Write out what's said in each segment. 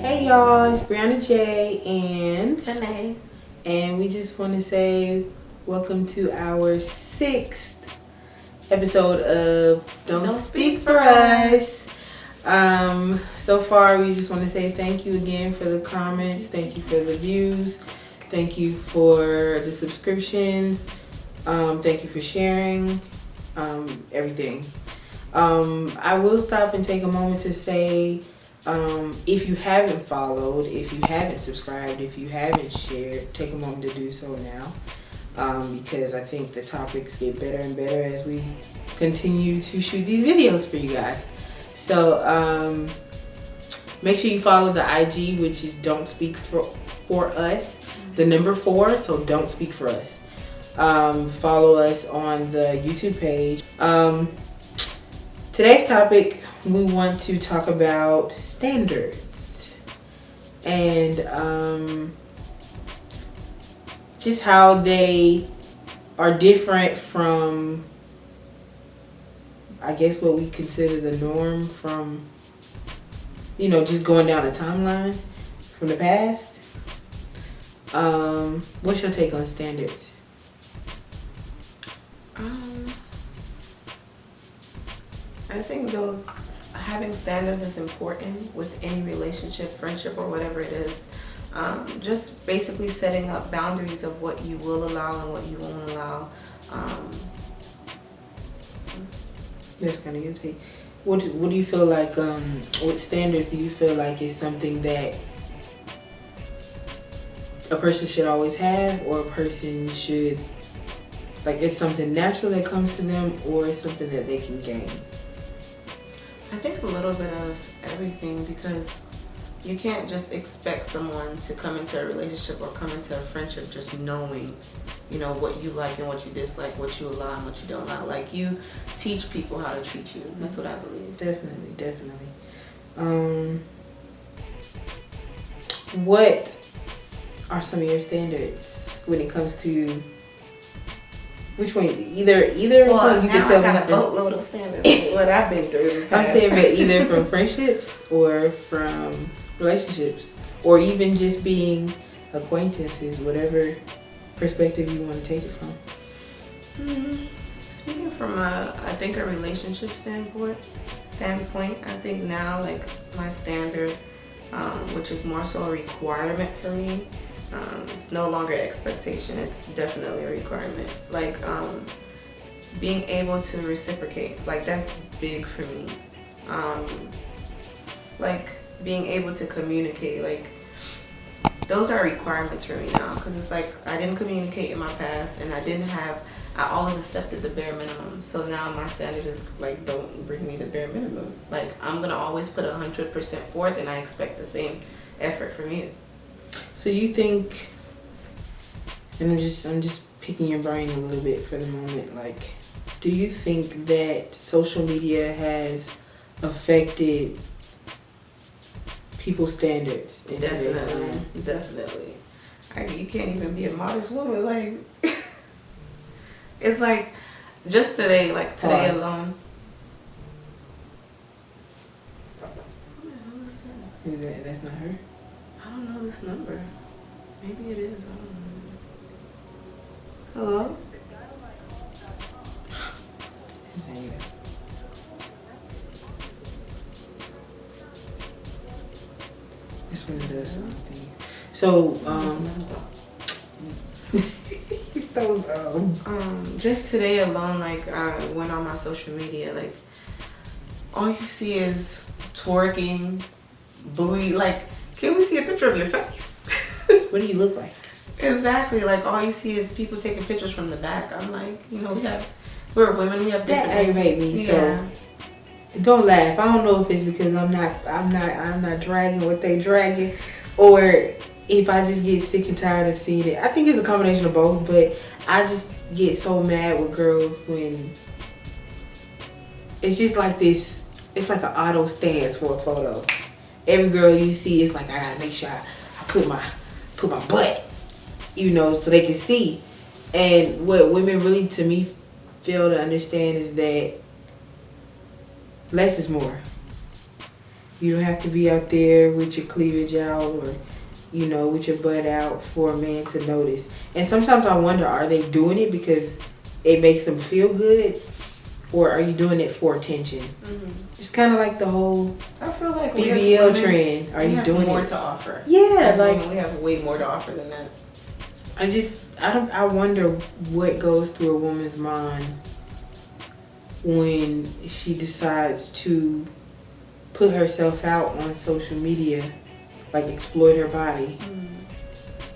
Hey y'all, it's Bre'Anna J and Renee. And we just want to say welcome to our 6th episode of Don't Speak for Us. So far we just want to say thank you again for the comments, thank you for the views, thank you for the subscriptions, thank you for sharing, everything. I will stop and take a moment to say, if you haven't followed, if you haven't subscribed, if you haven't shared, take a moment to do so now, because I think the topics get better and better as we continue to shoot these videos for you guys. So make sure you follow the IG, which is Don't Speak for Us, the number 4, so Don't Speak for Us. Follow us on the YouTube page. Today's topic, we want to talk about standards and just how they are different from, I guess, what we consider the norm from, just going down a timeline from the past. What's your take on standards? I think having standards is important with any relationship, friendship, or whatever it is. Just basically setting up boundaries of what you will allow and what you won't allow. That's kind of your take. What do you feel like? What standards do you feel like is something that a person should always have, or a person should, like, it's something natural that comes to them, or it's something that they can gain? I think a little bit of everything, because you can't just expect someone to come into a relationship or come into a friendship just knowing, what you like and what you dislike, what you allow and what you don't allow. Like, you teach people how to treat you. That's what I believe. Definitely. What are some of your standards when it comes to, which one? Either well, you now can tell I got me a boatload of standards. What I've been through in the past. I'm saying, but either from friendships or from relationships, or even just being acquaintances, whatever perspective you want to take it from. Speaking from I think a relationship standpoint, I think now, like, my standard, which is more so a requirement for me, it's no longer expectation, it's definitely a requirement. Like, being able to reciprocate, like, that's big for me. Like, being able to communicate, like, those are requirements for me now, because it's like I didn't communicate in my past, and I always accepted the bare minimum. So now my standard is, like, don't bring me the bare minimum. Like, I'm gonna always put 100% forth, and I expect the same effort from you. So you think, and I'm just picking your brain a little bit for the moment, like, do you think that social media has affected people's standards? Definitely. You can't even be a modest woman. Like, it's like, just today alone. That's not her? I don't know this number. Maybe it is. I don't know. Hello? This one does something. So, just today alone, like, I went on my social media, like, all you see is twerking, booty. Like, can we see a picture of your face? What do you look like? Exactly. Like, all you see is people taking pictures from the back. I'm like, we're women, we have different. That aggravates me. Yeah. So don't laugh. I don't know if it's because I'm not dragging what they dragging, or if I just get sick and tired of seeing it. I think it's a combination of both, but I just get so mad with girls when it's just like this. It's like an auto stance for a photo. Every girl you see is like, I gotta make sure I put my butt, so they can see. And what women really, to me, fail to understand is that less is more. You don't have to be out there with your cleavage out or, you know, with your butt out for a man to notice. And sometimes I wonder, are they doing it because it makes them feel good? Or are you doing it for attention? Mm-hmm. It's kind of like the whole I feel like BBL trend. Are you doing more it? to offer? Yeah, like we have way more to offer than that. I wonder what goes through a woman's mind when she decides to put herself out on social media, like exploit her body,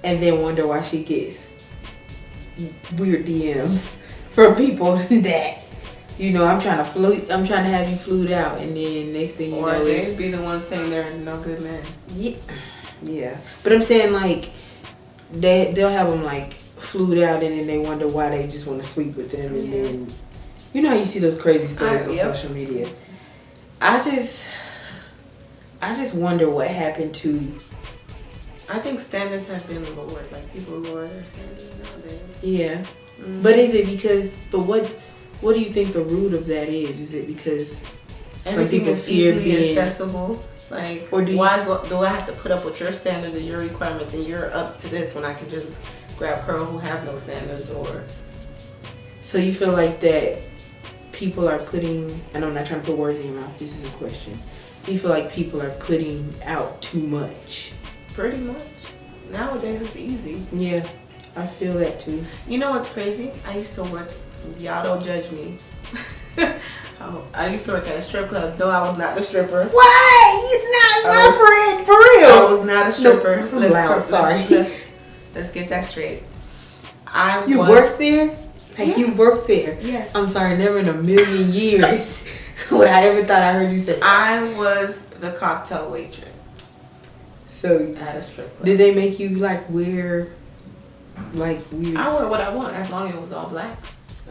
and then wonder why she gets weird DMs from people that, you know, I'm trying to have you flued out, and then next thing you know, they be the ones saying they're no good men. Yeah. But I'm saying, like, they'll have them like flued out, and then they wonder why they just want to sleep with them, and then, you know how you see those crazy stories on social media. I just wonder what happened to. I think standards have been lowered. Like, people lower their standards nowadays. Yeah. Mm-hmm. But is it because? But what do you think the root of that is? Is it because everything is easily accessible? Like, why do I have to put up with your standards and your requirements, and you're up to this when I can just grab girls who have no standards? Or so you feel like that people are putting, and I'm not trying to put words in your mouth, this is a question. Do you feel like people are putting out too much? Pretty much. Nowadays it's easy. Yeah, I feel that too. You know what's crazy? I used to work, y'all don't judge me. I used to work at a strip club. No, I was not the stripper. What? You're not my friend, for real? I was not a stripper. No, let's get that straight. You worked there? Like, yeah. You worked there? Yes. I'm sorry, never in a million years would I ever thought I heard you say that. I was the cocktail waitress. So at a strip club. Did they make you like wear like weird? I wear what I want as long as it was all black.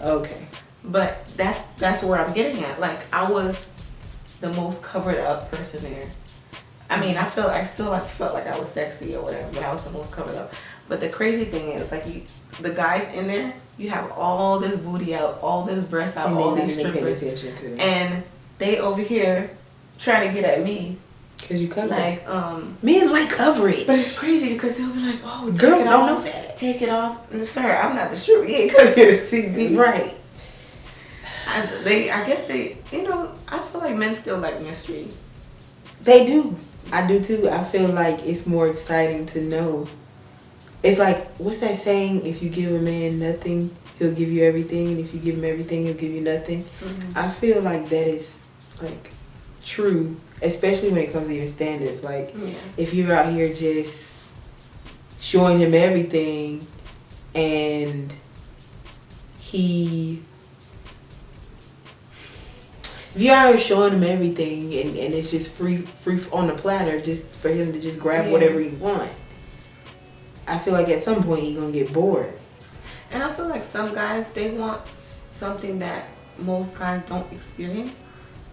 Okay. But that's where I'm getting at. Like, I was the most covered up person there. I mean, I felt like I was sexy or whatever, but I was the most covered up. But the crazy thing is, like, the guys in there, you have all this booty out, all this breast out, all these strippers, and they over here trying to get at me. Cause you cover like men like coverage, but it's crazy because they'll be like, "Oh, girls don't know that. Take it off." And sir, I'm not the stripper. You ain't come here to see me, right? I guess they, you know, I feel like men still like mystery. They do. I do too. I feel like it's more exciting to know. It's like, what's that saying? If you give a man nothing, he'll give you everything, and if you give him everything, he'll give you nothing. Mm-hmm. I feel like that is like true, especially when it comes to your standards. Like, if you're out here just showing him everything, and if you're out here showing him everything, and it's just free on the platter, just for him to just grab whatever he wants, I feel like at some point he's gonna get bored. And I feel like some guys, they want something that most guys don't experience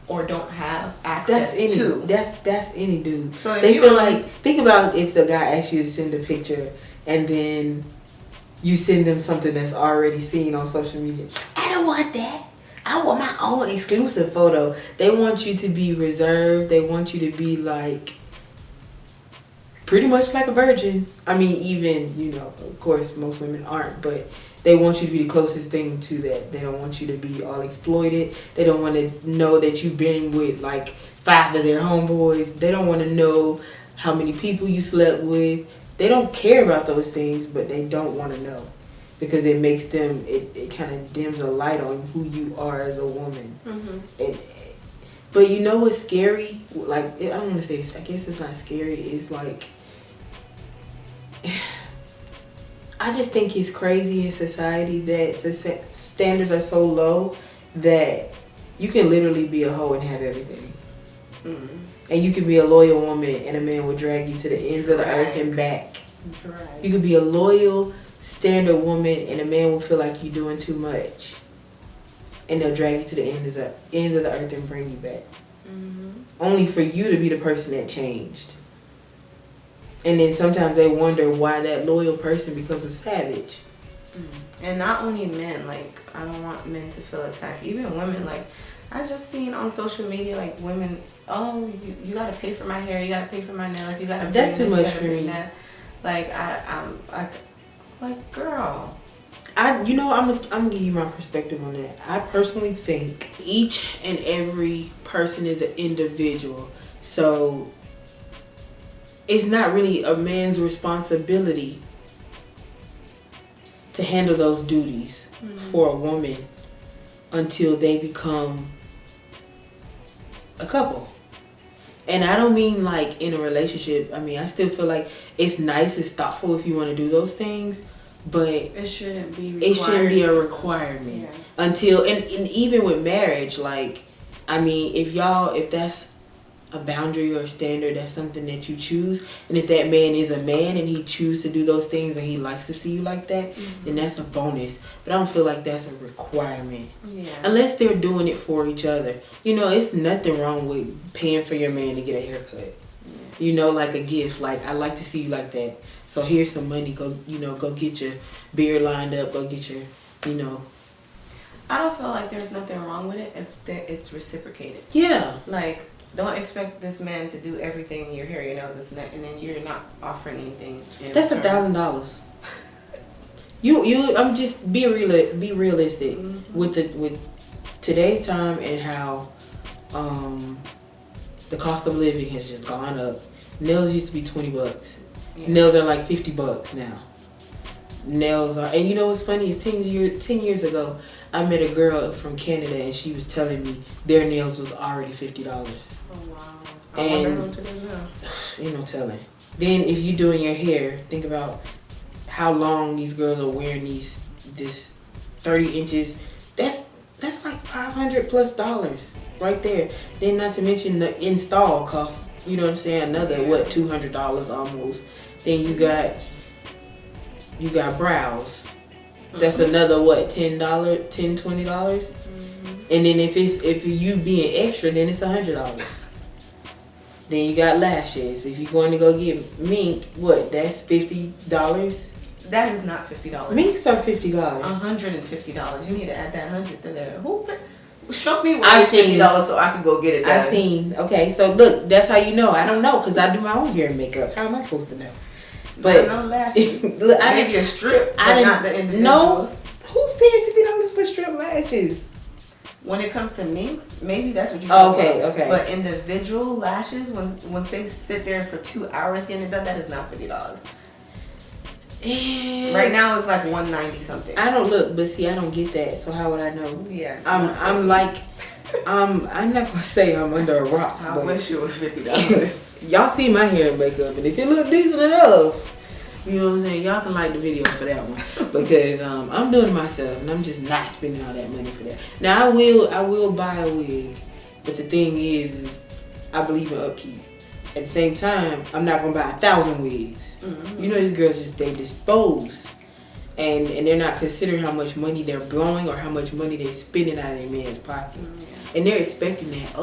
or don't have access to. That's any dude. So they feel like, think about if the guy asks you to send a picture and then you send them something that's already seen on social media. I don't want that. I want my own exclusive photo. They want you to be reserved. They want you to be like pretty much like a virgin. I mean, even, you know, of course most women aren't, but they want you to be the closest thing to that. They don't want you to be all exploited. They don't want to know that you've been with like 5 of their homeboys. They don't want to know how many people you slept with. They don't care about those things, but they don't want to know, because it makes them, it kind of dims a light on who you are as a woman. Mm-hmm. But you know what's scary? Like, I don't want to say, I guess it's not scary. It's like, I just think it's crazy in society that standards are so low that you can literally be a hoe and have everything. Mm-hmm. And you can be a loyal woman and a man will drag you to the ends of the earth and back. You could be a loyal, standard woman and a man will feel like you're doing too much. And they'll drag you to the ends of the earth and bring you back. Mm-hmm. Only for you to be the person that changed. And then sometimes they wonder why that loyal person becomes a savage. And not only men, like, I don't want men to feel attacked. Even women, like, I just seen on social media like women, oh, you gotta pay for my hair, you gotta pay for my nails, you gotta. That's too much for me. Like I'm like, girl. I'm gonna give you my perspective on that. I personally think each and every person is an individual, so it's not really a man's responsibility to handle those duties for a woman until they become a couple. And I don't mean like in a relationship. I mean, I still feel like it's nice, it's thoughtful if you want to do those things, but it shouldn't be a requirement until and even with marriage. Like, I mean, if that's a boundary or a standard, that's something that you choose, and if that man is a man and he chooses to do those things and he likes to see you like that, then that's a bonus. But I don't feel like that's a requirement unless they're doing it for each other. It's nothing wrong with paying for your man to get a haircut, like a gift. Like, I like to see you like that, so here's some money, go get your beard lined up, go get your I don't feel like there's nothing wrong with it if it's reciprocated. Like, don't expect this man to do everything, your hair, your nails, this and that, and then you're not offering anything. That's $1,000. I'm just be realistic with today's time and how the cost of living has just gone up. Nails used to be $20. Nails are like $50 now. Nails are, and what's funny is 10 years ago, I met a girl from Canada and she was telling me their nails was already $50. Oh wow! And ain't no telling. Then if you doing your hair, think about how long these girls are wearing this 30 inches. That's like $500+ right there. Then not to mention the install cost. You know what I'm saying? Another $200 almost. Then you got brows. That's another $10-$20. And then if you being extra, then it's $100. Then you got lashes. If you're going to go get mink, that's $50. That is not $50. Minks are $50. $150. You need to add that 100 to there. Show me where it's $50 so I can go get it done. I've seen. Okay, so look, that's how you know. I don't know because I do my own hair and makeup. How am I supposed to know? But no lashes. Look, maybe a strip, but not the individuals. No, who's paying $50 for strip lashes? When it comes to minks, maybe that's what you. Okay. But individual lashes, once they sit there for 2 hours getting it done, that is not $50. Right now it's like $190 something. I don't look, but see, I don't get that. So how would I know? Yeah. I'm not gonna say I'm under a rock. I wish it was $50. Y'all see my hair and makeup, and if it look decent enough, you know what I'm saying, y'all can like the video for that one because I'm doing it myself and I'm just not spending all that money for that. Now I will buy a wig, but the thing is I believe in upkeep. At the same time, I'm not gonna buy 1,000 wigs. These girls they dispose, and they're not considering how much money they're blowing or how much money they're spending out of their man's pocket, and they're expecting that.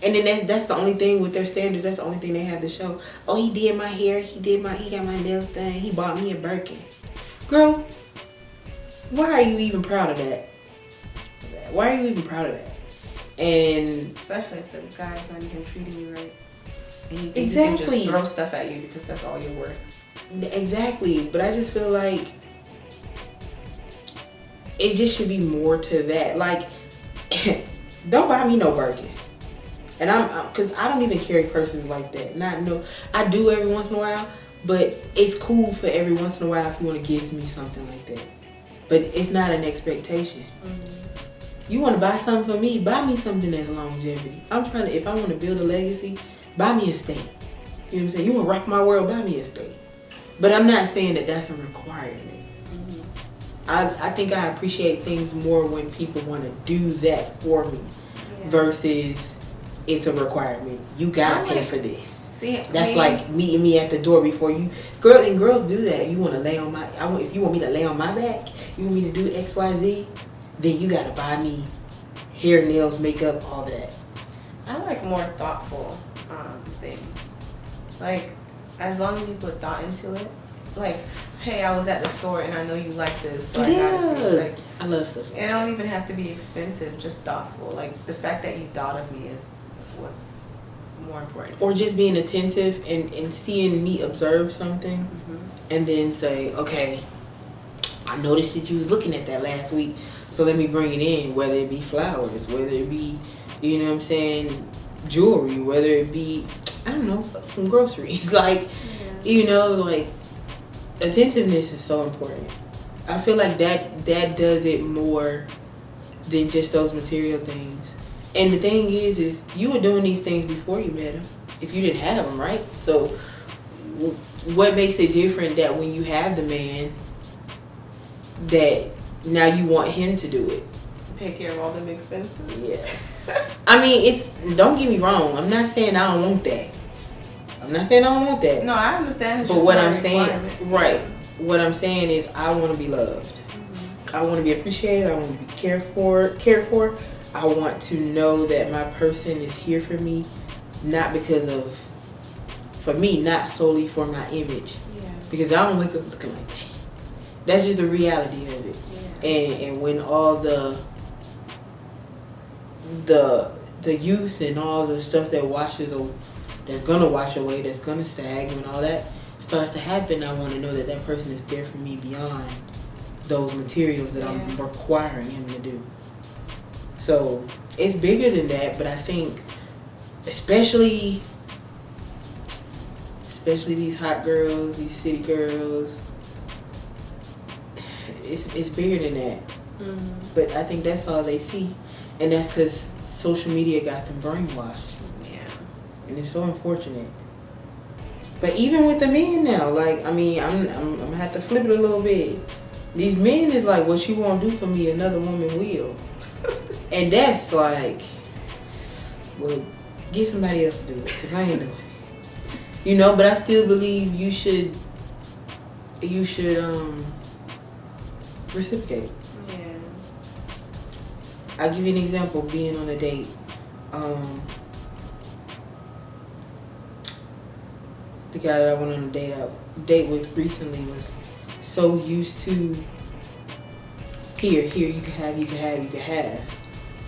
And then that's the only thing with their standards. That's the only thing they have to show. Oh, he did my hair. He got my nails done. He bought me a Birkin. Girl, why are you even proud of that? Why are you even proud of that? And especially if the guy's not even treating you right. And he exactly. can just throw stuff at you because that's all you're worth. Exactly. But I just feel like it just should be more to that. Like, don't buy me no Birkin. And because I don't even carry purses like that. I do every once in a while, but it's cool for every once in a while if you want to give me something like that. But it's not an expectation. You want to buy something for me, buy me something that's longevity. If I want to build a legacy, buy me a estate. You know what I'm saying? You want to rock my world, buy me a estate. But I'm not saying that that's a requirement. I think I appreciate things more when people want to do that for me versus it's a requirement. You gotta pay for this. See, that's like meeting me at the door before you. Girls do that. You want to lay on my. If you want me to lay on my back, you want me to do XYZ, then you gotta buy me hair, nails, makeup, all that. I like more thoughtful things. Like, as long as you put thought into it. Like, hey, I was at the store and I know you like this, so I I love stuff like It don't even have to be expensive, just thoughtful. Like, the fact that you thought of me is what's more important. Or just being attentive and seeing me observe something and then say, okay, I noticed that you was looking at that last week, so let me bring it in, whether it be flowers, whether it be, you know what I'm saying, jewelry, whether it be, I don't know, some groceries. Like, you know, like, attentiveness is so important. I feel like that does it more than just those material things. And the thing is you were doing these things before you met him, if you didn't have him, right? So what makes it different that when you have the man, that now you want him to do it? Take care of all them expenses. Yeah. I mean, don't get me wrong. I'm not saying I don't want that. No, I understand. It's but just what not a I'm saying, requirement. right? What I'm saying is, I want to be loved. I want to be appreciated. I want to be cared for. I want to know that my person is here for me, not not solely for my image. Yeah. Because I don't wake up looking like that. That's just the reality of it. Yeah. And when all the youth and all the stuff that that's gonna wash away, that's gonna sag, when all that starts to happen, I want to know that that person is there for me beyond those materials that I'm requiring him to do. So it's bigger than that, but I think especially these hot girls, these city girls, it's bigger than that. But I think that's all they see, and that's because social media got them brainwashed. And it's so unfortunate. But even with the men now, like, I mean, I'm gonna have to flip it a little bit. These men is like, what you won't do for me, another woman will. And that's like, well, get somebody else to do it, because I ain't doing it. You know, but I still believe you should reciprocate. Yeah. I'll give you an example, being on a date. The guy that I went on a date with recently was so used to here, you can have.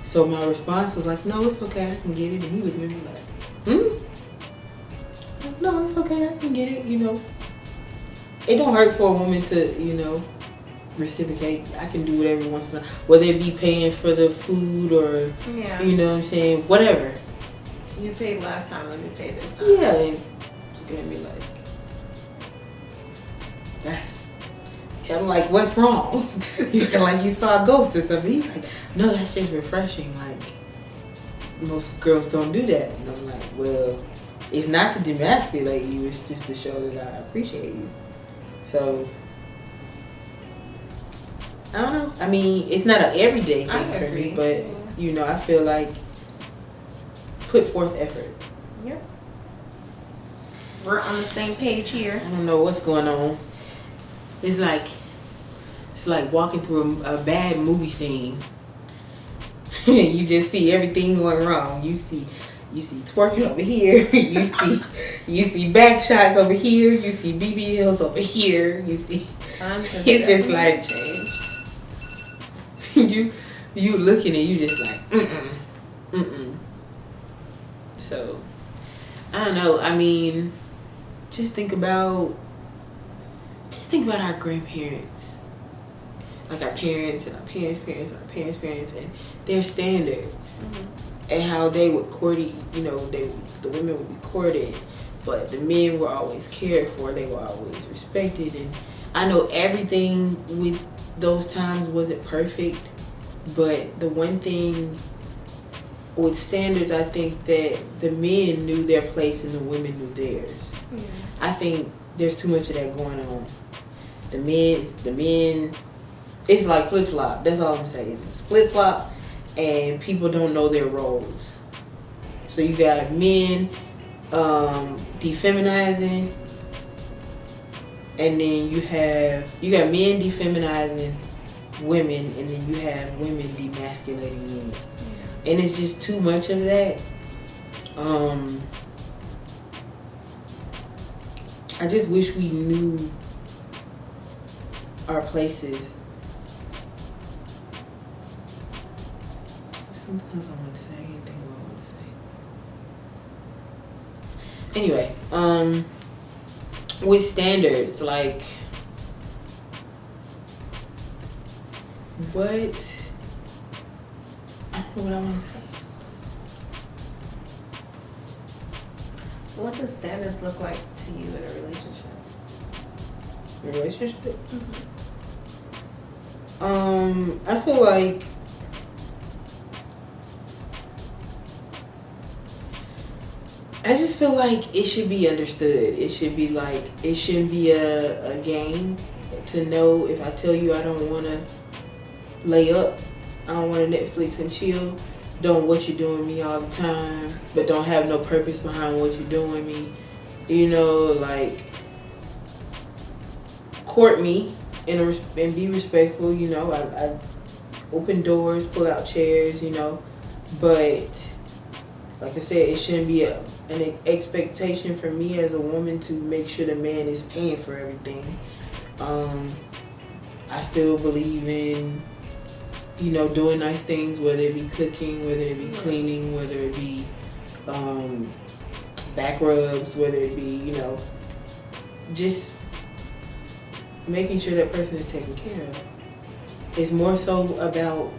So my response was like, no, it's okay, I can get it. And he was really like, no, it's okay, I can get it, you know. It don't hurt for a woman to, you know, reciprocate. I can do whatever once in a while, whether it be paying for the food or, you know what I'm saying, whatever. You paid last time, let me pay this time. Yeah, and she's gonna be like, I'm like, what's wrong? Like you saw a ghost or something. He's like, no, that's just refreshing. Like, most girls don't do that. And I'm like, well, it's not to demasculate you. It's just to show that I appreciate you. So, I don't know. I mean, it's not an everyday thing for me, but, you know, I feel like put forth effort. Yep. We're on the same page here. I don't know what's going on. It's like walking through a bad movie scene. You just see everything going wrong. You see twerking over here. you see back shots over here. You see BBLs over here. You see. It's just like changed. you looking and you just like So I don't know. I mean, just think about our grandparents, like our parents and our parents' parents and our parents' parents, and their standards, and how they would court. You know, the women would be courted, but the men were always cared for. They were always respected, and I know everything with those times wasn't perfect, but the one thing with standards, I think that the men knew their place and the women knew theirs. I think there's too much of that going on. The men, it's like flip-flop. That's all I'm saying. It's flip-flop, and people don't know their roles. So you got men defeminizing, and then you got men defeminizing women, and then you have women demasculating men. And it's just too much of that. I just wish we knew our places something else I want to say. I can't think of what I want to say. Anyway, with standards, like, what? I don't know what I want to say. What does standards look like to you in a relationship? Relationship? I feel like I just feel like it should be understood. It should be like, it shouldn't be a game to know if I tell you I don't want to lay up, I don't want to Netflix and chill, don't what you're doing me all the time, but don't have no purpose behind what you're doing me. You know, like, court me and be respectful. You know, I open doors, pull out chairs. You know, but like I said, it shouldn't be an expectation for me as a woman to make sure the man is paying for everything. I still believe in, you know, doing nice things, whether it be cooking, whether it be cleaning, whether it be back rubs, whether it be, you know, just making sure that person is taken care of. It's more so about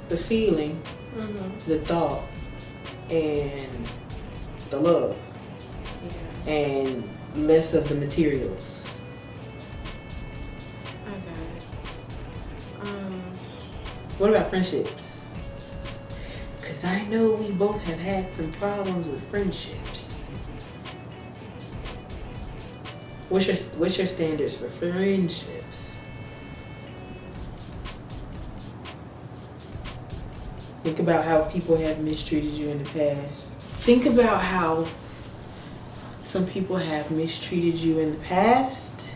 the feeling, the thought, and the love, and less of the materials. I got it. What about friendships? Because I know we both have had some problems with friendships. What's your standards for friendships? Think about how people have mistreated you in the past. Think about how some people have mistreated you in the past,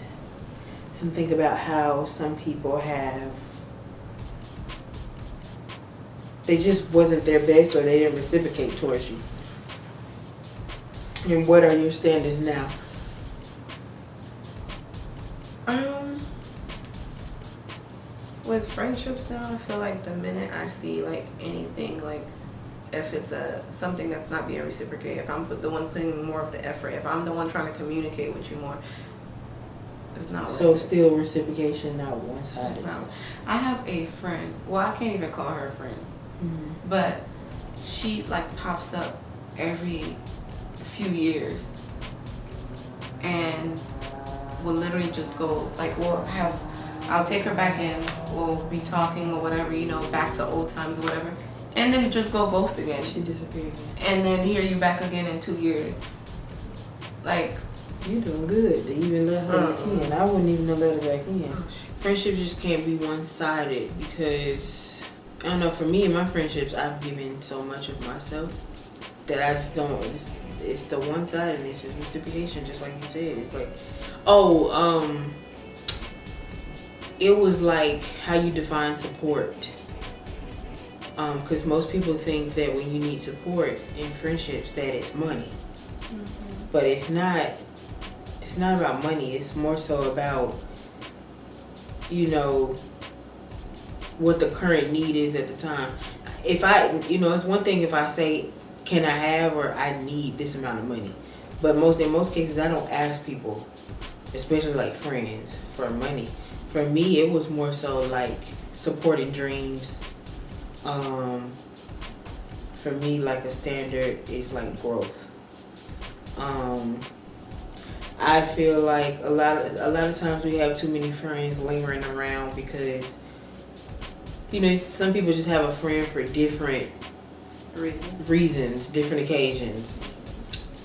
and think about how some people have, they just wasn't their best, or they didn't reciprocate towards you. And what are your standards now? With friendships now, I feel like the minute I see like anything, like if it's something that's not being reciprocated, if I'm the one putting more of the effort, if I'm the one trying to communicate with you more, it's not. So still reciprocation, not one-sided. I have a friend. Well, I can't even call her a friend, but she like pops up every few years and will literally just go like, I'll take her back in, we'll be talking or whatever, you know, back to old times or whatever, and then just go ghost again. She disappeared. And then hear you back again in 2 years. Like, you're doing good to even let her back in. I wouldn't even let her back in. Friendships just can't be one-sided, because I don't know, for me and my friendships, I've given so much of myself that I just don't, it's the one-sidedness, it's reciprocation, just like you said. It's like, it was like how you define support. Because most people think that when you need support in friendships that it's money. But it's not about money. It's more so about, you know, what the current need is at the time. If it's one thing if I say, can I have, or I need this amount of money. But in most cases, I don't ask people, especially like friends, for money. For me, it was more so like supporting dreams. For me, like a standard is like growth. I feel like a lot of times we have too many friends lingering around because, you know, some people just have a friend for different reasons, different occasions.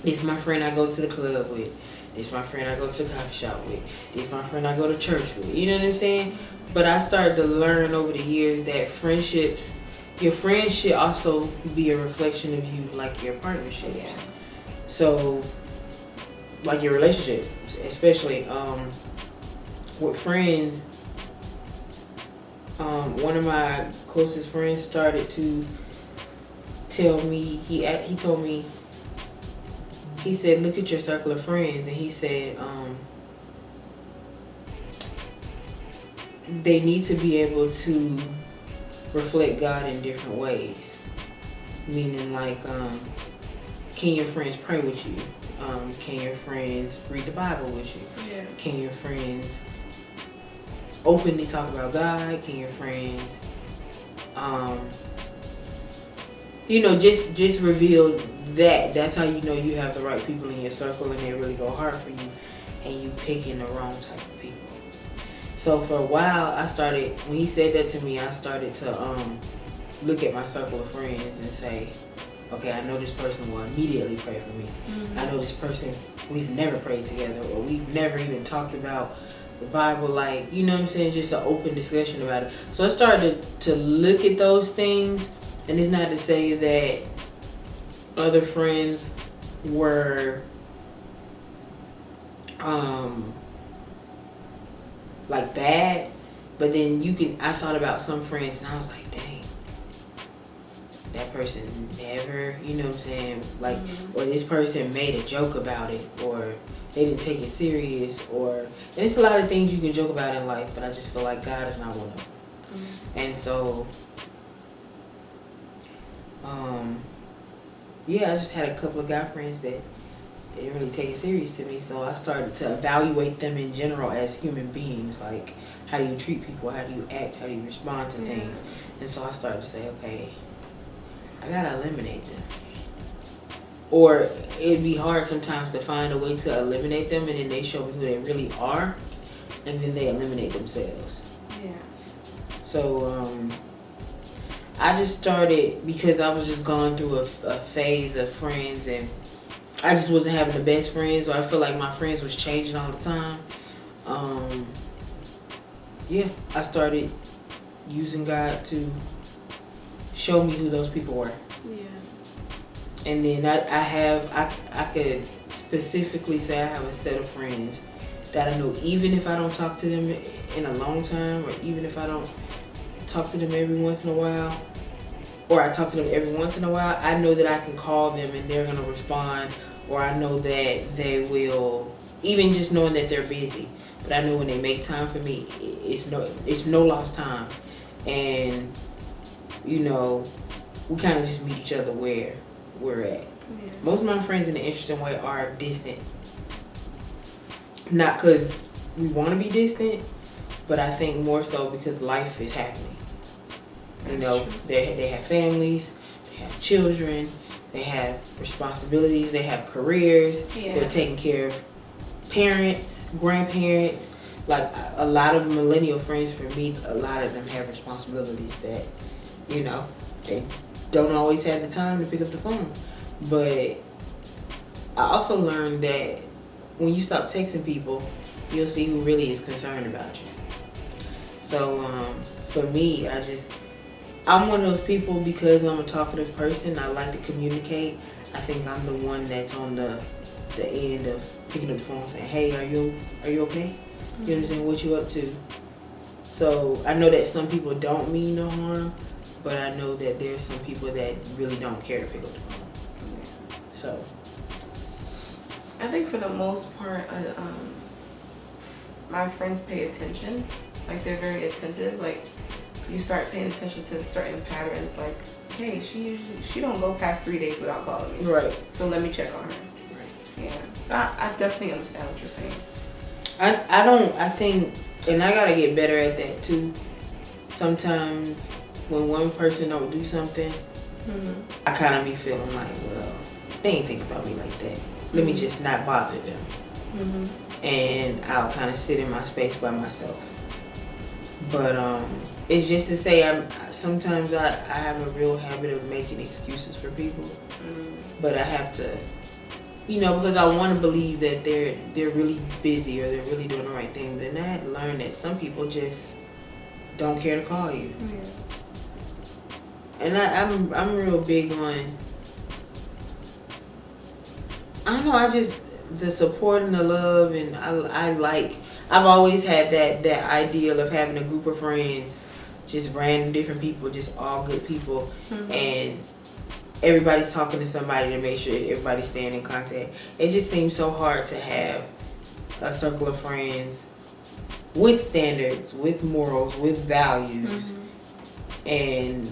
It's my friend I go to the club with. It's my friend I go to the coffee shop with. It's my friend I go to church with. You know what I'm saying? But I started to learn over the years that friendships, your friends should also be a reflection of you, like your partnerships. Yeah. So, like your relationships, especially with friends. One of my closest friends started to tell me, he told me, he said, look at your circle of friends, and he said they need to be able to reflect God in different ways. Meaning like, can your friends pray with you? Can your friends read the Bible with you? Yeah. Can your friends openly talk about God? Can your friends, just reveal that? That's how you know you have the right people in your circle and they really go hard for you, and you picking the wrong type of people. So for a while, when he said that to me, I started to look at my circle of friends and say, okay, I know this person will immediately pray for me. Mm-hmm. I know this person, we've never prayed together, or we've never even talked about the Bible, like, you know what I'm saying, just an open discussion about it. So I started to look at those things, and it's not to say that other friends were like bad, but then I thought about some friends and I was like, dang, that person never, you know what I'm saying, like, or this person made a joke about it, or they didn't take it serious, or, and it's a lot of things you can joke about in life, but I just feel like God is not one of them. And so, I just had a couple of guy friends that they didn't really take it serious to me, so I started to evaluate them in general as human beings, like, how do you treat people, how do you act, how do you respond to things, and so I started to say, okay, I gotta eliminate them. Or it'd be hard sometimes to find a way to eliminate them, and then they show me who they really are, and then they eliminate themselves. Yeah. So I just started, because I was just going through a phase of friends, and I just wasn't having the best friends, or I feel like my friends was changing all the time. I started using God to show me who those people were. Yeah. And then I could specifically say I have a set of friends that I know, even if I don't talk to them in a long time, or even if I don't talk to them every once in a while, or I talk to them every once in a while, I know that I can call them and they're gonna respond, or I know that they will, even just knowing that they're busy. But I know when they make time for me, it's no lost time. And we kind of just meet each other where we're at. Yeah. Most of my friends in an interesting way are distant. Not because we want to be distant, but I think more so because life is happening. They have families, they have children, they have responsibilities, they have careers, they're taking care of parents, grandparents. Like a lot of millennial friends for me, a lot of them have responsibilities that, they don't always have the time to pick up the phone. But I also learned that when you stop texting people, you'll see who really is concerned about you. So for me, I'm one of those people, because I'm a talkative person, I like to communicate. I think I'm the one that's on the end of picking up the phone and saying, hey, are you okay? You understand what you up to? So I know that some people don't mean no harm, but I know that there's some people that really don't care to pick up the phone. So I think for the most part, my friends pay attention. Like, they're very attentive. Like, you start paying attention to certain patterns, like, hey, she don't go past 3 days without calling me. Right. So let me check on her. Right. Yeah. So I definitely understand what you're saying. I think, and I gotta get better at that too. Sometimes when one person don't do something, I kind of be feeling like, well, they ain't think about me like that. Let me just not bother them. And I'll kind of sit in my space by myself. But it's just to say, sometimes I have a real habit of making excuses for people. But I have to, because I want to believe that they're really busy, or they're really doing the right thing. But then I had to learn that some people just don't care to call you. And I'm real big on, I don't know, the support and the love, and I've always had that ideal of having a group of friends, just random different people, just all good people, and everybody's talking to somebody to make sure everybody's staying in contact. It just seems so hard to have a circle of friends with standards, with morals, with values, and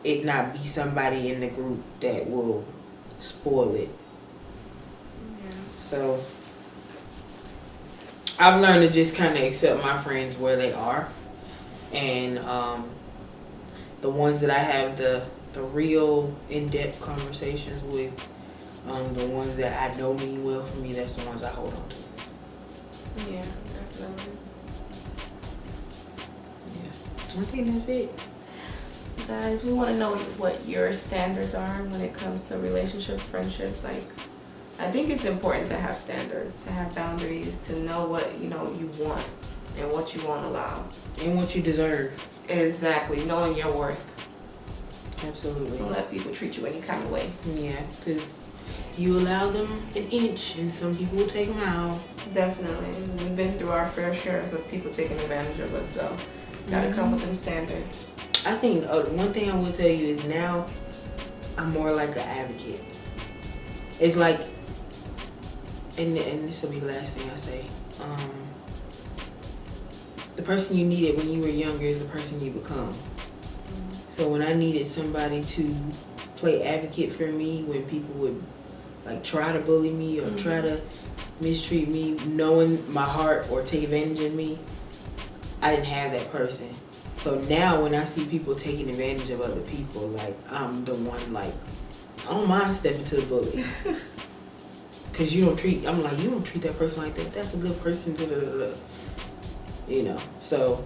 it not be somebody in the group that will spoil it. Yeah. So I've learned to just kind of accept my friends where they are, and the ones that I have the real in-depth conversations with, the ones that I know mean well for me, that's the ones I hold on to. Yeah, definitely. Yeah, I think that's it. Guys, we want to know what your standards are when it comes to relationships, friendships. Like, I think it's important to have standards, to have boundaries, to know what you want and what you won't allow, and what you deserve. Exactly, knowing your worth. Absolutely. Don't let people treat you any kind of way. Yeah, because you allow them an inch, and some people will take them out. Definitely, we've been through our fair shares of people taking advantage of us, so gotta come with them standards. I think one thing I will tell you is now I'm more like an advocate. It's like, and this will be the last thing I say. The person you needed when you were younger is the person you become. So when I needed somebody to play advocate for me when people would like try to bully me or try to mistreat me, knowing my heart, or take advantage of me, I didn't have that person. So now when I see people taking advantage of other people, like I'm the one, like I don't mind stepping to the bully. Cause you don't treat that person like that. That's a good person. Da, da, da, da. You know. So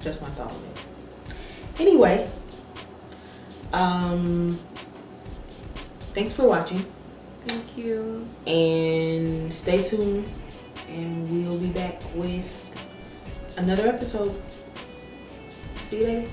just my thought on it. Anyway, thanks for watching. Thank you. And stay tuned, and we'll be back with another episode. See you later.